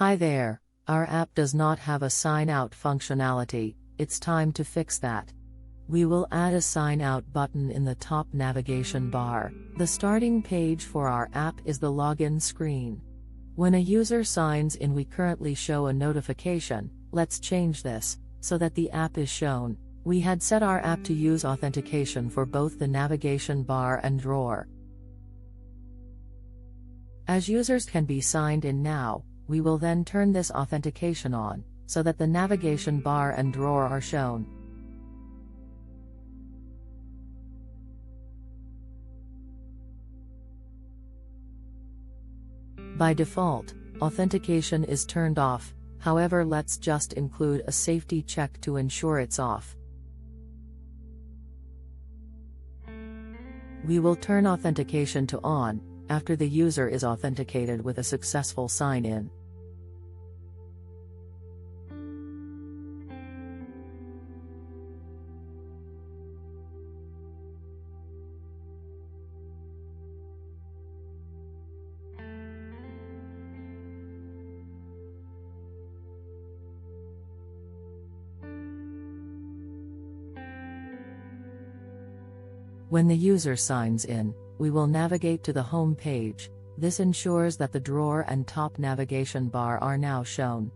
Hi there, our app does not have a sign out functionality. It's time to fix that. We will add a sign out button in the top navigation bar. The starting page for our app is the login screen. When a user signs in, we currently show a notification. Let's change this so that the app is shown. We had set our app to use authentication for both the navigation bar and drawer. As users can be signed in now, we will then turn this authentication on, so that the navigation bar and drawer are shown. By default, authentication is turned off, however, let's just include a safety check to ensure it's off. We will turn authentication to on after the user is authenticated with a successful sign-in. When the user signs in, we will navigate to the home page. This ensures that the drawer and top navigation bar are now shown.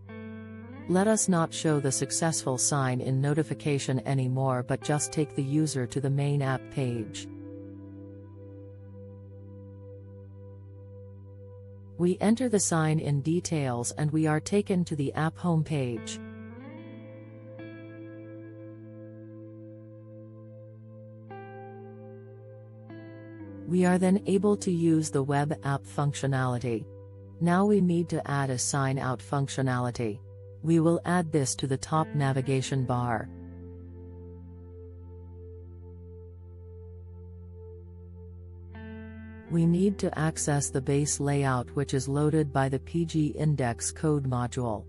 Let us not show the successful sign-in notification anymore, but just take the user to the main app page. We enter the sign-in details and we are taken to the app home page. We are then able to use the web app functionality. Now we need to add a sign out functionality. We will add this to the top navigation bar. We need to access the base layout, which is loaded by the PG index code module.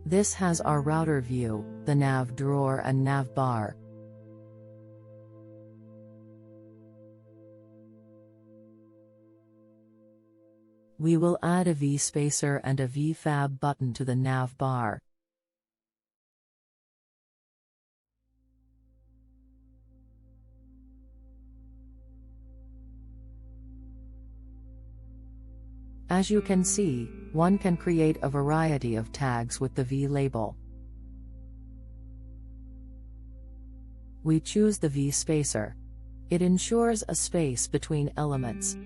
This has our router view, the nav drawer and nav bar. We will add a vSpacer and a vFab button to the nav bar. As you can see, one can create a variety of tags with the V label. We choose the vSpacer. It ensures a space between elements.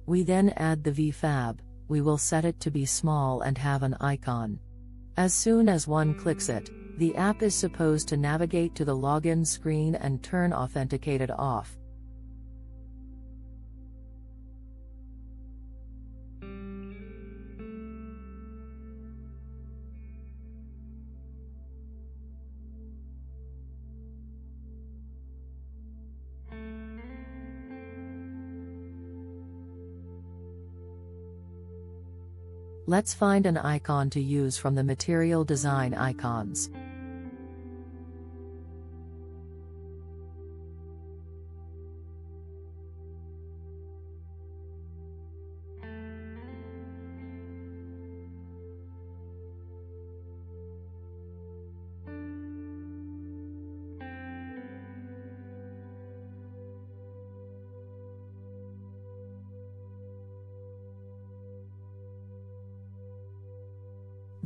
We then add the vFab. We will set it to be small and have an icon. As soon as one clicks it, the app is supposed to navigate to the login screen and turn authenticated off. Let's find an icon to use from the material design icons.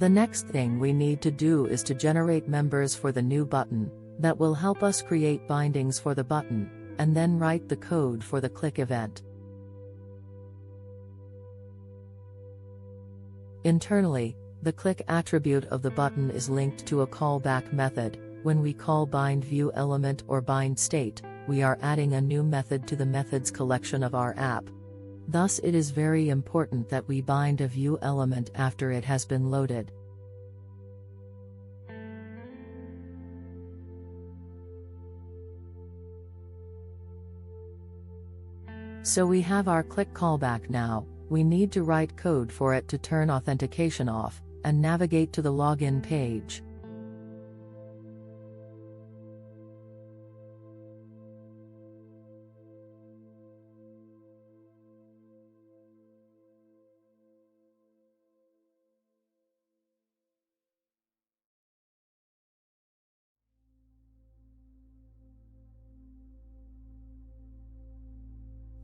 The next thing we need to do is to generate members for the new button. That will help us create bindings for the button, and then write the code for the click event. Internally, the click attribute of the button is linked to a callback method. When we call bind view element or bind state, we are adding a new method to the methods collection of our app. Thus it is very important that we bind a view element after it has been loaded. So we have our click callback now. We need to write code for it to turn authentication off, and navigate to the login page.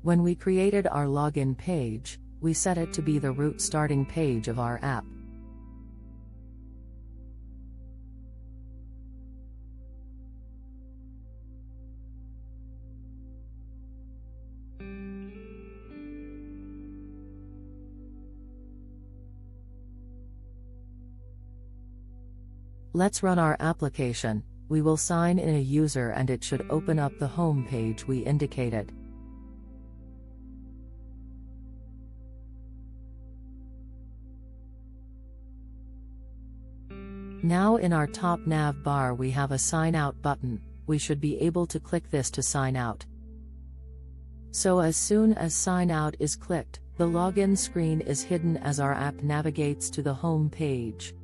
When we created our login page, we set it to be the root starting page of our app. Let's run our application. We will sign in a user and it should open up the home page we indicated. Now in our top nav bar we have a sign out button. We should be able to click this to sign out. So as soon as sign out is clicked, the login screen is hidden as our app navigates to the home page.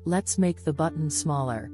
Let's make the button smaller.